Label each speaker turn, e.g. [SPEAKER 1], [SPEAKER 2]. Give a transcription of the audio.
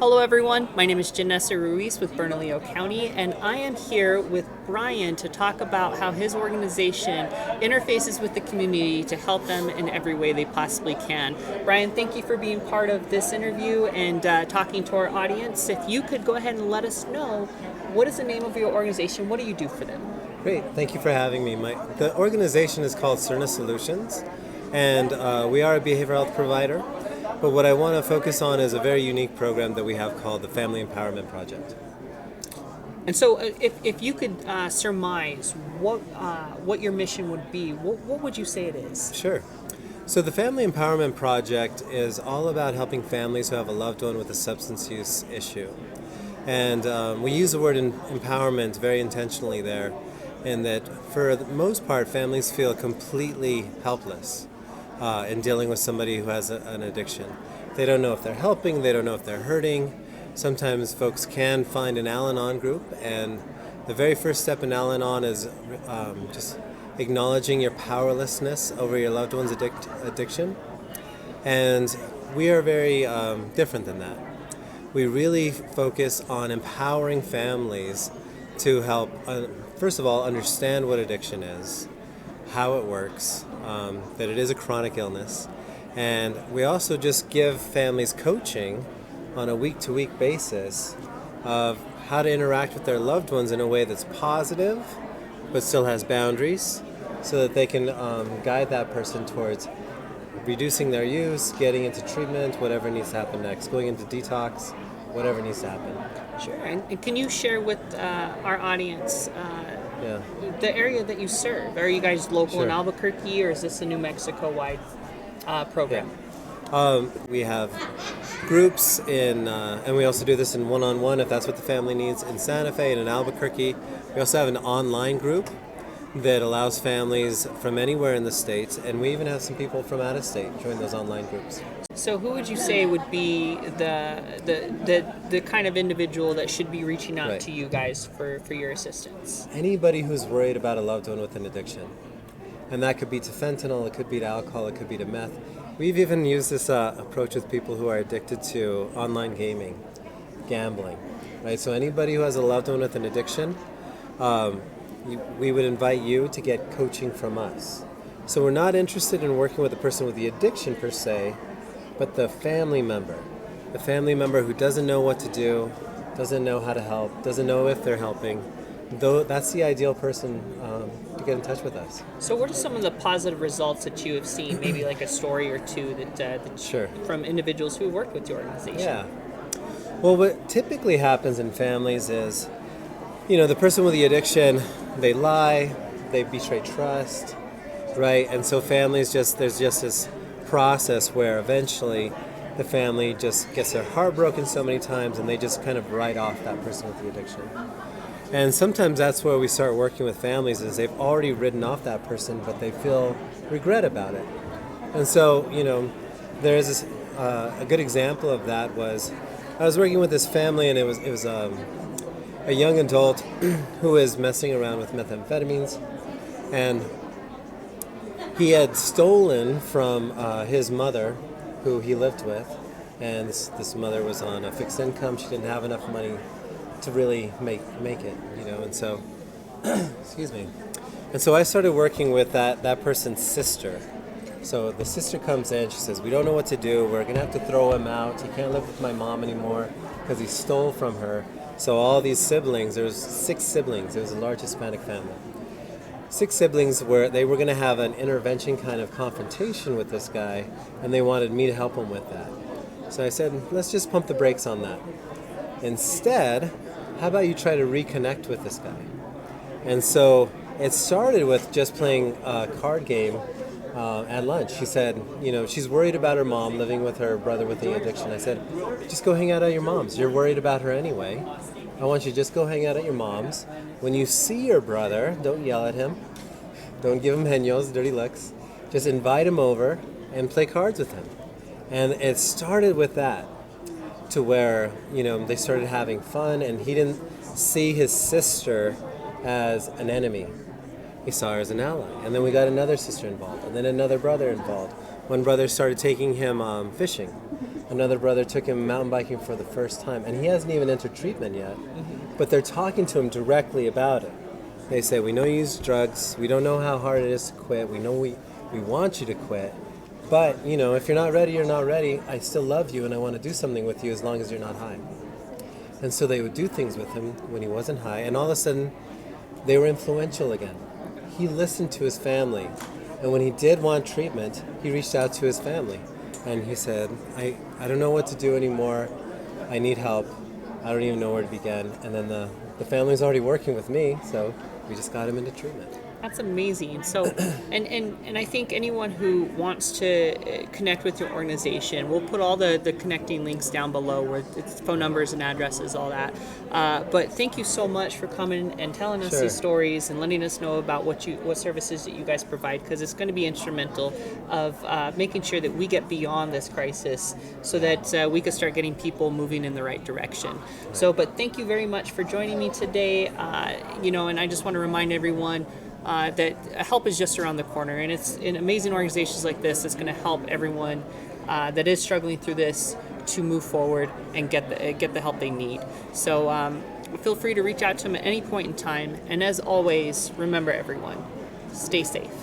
[SPEAKER 1] Hello everyone, my name is Janessa Ruiz with Bernalillo County, and I am here with Brian to talk about how his organization interfaces with the community to help them in every way they possibly can. Brian, thank you for being part of this interview and talking to our audience. If you could go ahead and let us know, what is the name of your organization? What do you do for them?
[SPEAKER 2] Great, thank you for having me. The organization is called Serna Solutions, and we are a behavioral health provider. But what I want to focus on is a very unique program that we have called the Family Empowerment Project.
[SPEAKER 1] And so, if you could surmise what your mission would be, what would you say it is?
[SPEAKER 2] Sure. So the Family Empowerment Project is all about helping families who have a loved one with a substance use issue. And we use the word empowerment very intentionally there, in that for the most part, families feel completely helpless in dealing with somebody who has an addiction. They don't know if they're helping, they don't know if they're hurting. Sometimes folks can find an Al-Anon group, and the very first step in Al-Anon is just acknowledging your powerlessness over your loved one's addiction. And we are very different than that. We really focus on empowering families to help, first of all, understand what addiction is, how it works, that it is a chronic illness. And we also just give families coaching on a week-to-week basis of how to interact with their loved ones in a way that's positive but still has boundaries, so that they can guide that person towards reducing their use, getting into treatment, whatever needs to happen next, going into detox, whatever needs to happen.
[SPEAKER 1] Sure. And can you share with our audience the area that you serve? Are you guys local in Albuquerque, or is this a New Mexico-wide program?
[SPEAKER 2] Yeah. We have groups and we also do this in one-on-one if that's what the family needs, in Santa Fe and in Albuquerque. We also have an online group that allows families from anywhere in the States, and we even have some people from out of state join those online groups.
[SPEAKER 1] So who would you say would be the kind of individual that should be reaching out to you guys for your assistance?
[SPEAKER 2] Anybody who's worried about a loved one with an addiction. And that could be to fentanyl, it could be to alcohol, it could be to meth. We've even used this approach with people who are addicted to online gaming, gambling. Right? So anybody who has a loved one with an addiction, we would invite you to get coaching from us. So we're not interested in working with the person with the addiction per se, but the family member who doesn't know what to do, doesn't know how to help, doesn't know if they're helping. Though that's the ideal person to get in touch with us.
[SPEAKER 1] So what are some of the positive results that you have seen, maybe like a story or two from individuals who worked with your organization?
[SPEAKER 2] Yeah. Well, what typically happens in families is, the person with the addiction, they lie, they betray trust, right? And so families there's just this process where eventually the family just gets their heart broken so many times, and they just kind of write off that person with the addiction. And sometimes that's where we start working with families, is they've already written off that person, but they feel regret about it. And so, there's this, a good example of that was, I was working with this family, and it was a young adult who was messing around with methamphetamines, and he had stolen from his mother, who he lived with, and this mother was on a fixed income. She didn't have enough money to really make it, and so, excuse me. And so I started working with that person's sister. So the sister comes in, she says, we don't know what to do, we're gonna have to throw him out, he can't live with my mom anymore because he stole from her. So all these siblings, there was 6 siblings, it was a large Hispanic family. 6 siblings they were gonna have an intervention kind of confrontation with this guy, and they wanted me to help them with that. So I said, let's just pump the brakes on that. Instead, how about you try to reconnect with this guy? And so it started with just playing a card game at lunch. She said, she's worried about her mom living with her brother with the addiction. I said, just go hang out at your mom's. You're worried about her anyway. I want you to just go hang out at your mom's. When you see your brother, don't yell at him. Don't give him geños, dirty looks. Just invite him over and play cards with him. And it started with that, to where, they started having fun, and he didn't see his sister as an enemy. He saw her as an ally. And then we got another sister involved, and then another brother involved. One brother started taking him fishing. Another brother took him mountain biking for the first time, and he hasn't even entered treatment yet. But they're talking to him directly about it. They say, we know you use drugs. We don't know how hard it is to quit. We know we want you to quit. But, you know, if you're not ready, you're not ready. I still love you, and I want to do something with you as long as you're not high. And so they would do things with him when he wasn't high, and all of a sudden, they were influential again. He listened to his family. And when he did want treatment, he reached out to his family. And he said, I don't know what to do anymore. I need help. I don't even know where to begin. And then the family's already working with me, so we just got him into treatment.
[SPEAKER 1] That's amazing. So, and I think anyone who wants to connect with your organization, we'll put all the connecting links down below, where it's phone numbers and addresses, all that. But thank you so much for coming and telling us these stories and letting us know about what services that you guys provide, because it's going to be instrumental of making sure that we get beyond this crisis, so that we can start getting people moving in the right direction. So, but thank you very much for joining me today. And I just want to remind everyone that help is just around the corner, and it's in amazing organizations like this that's going to help everyone that is struggling through this to move forward and get the help they need. So feel free to reach out to them at any point in time, and as always, remember everyone, stay safe.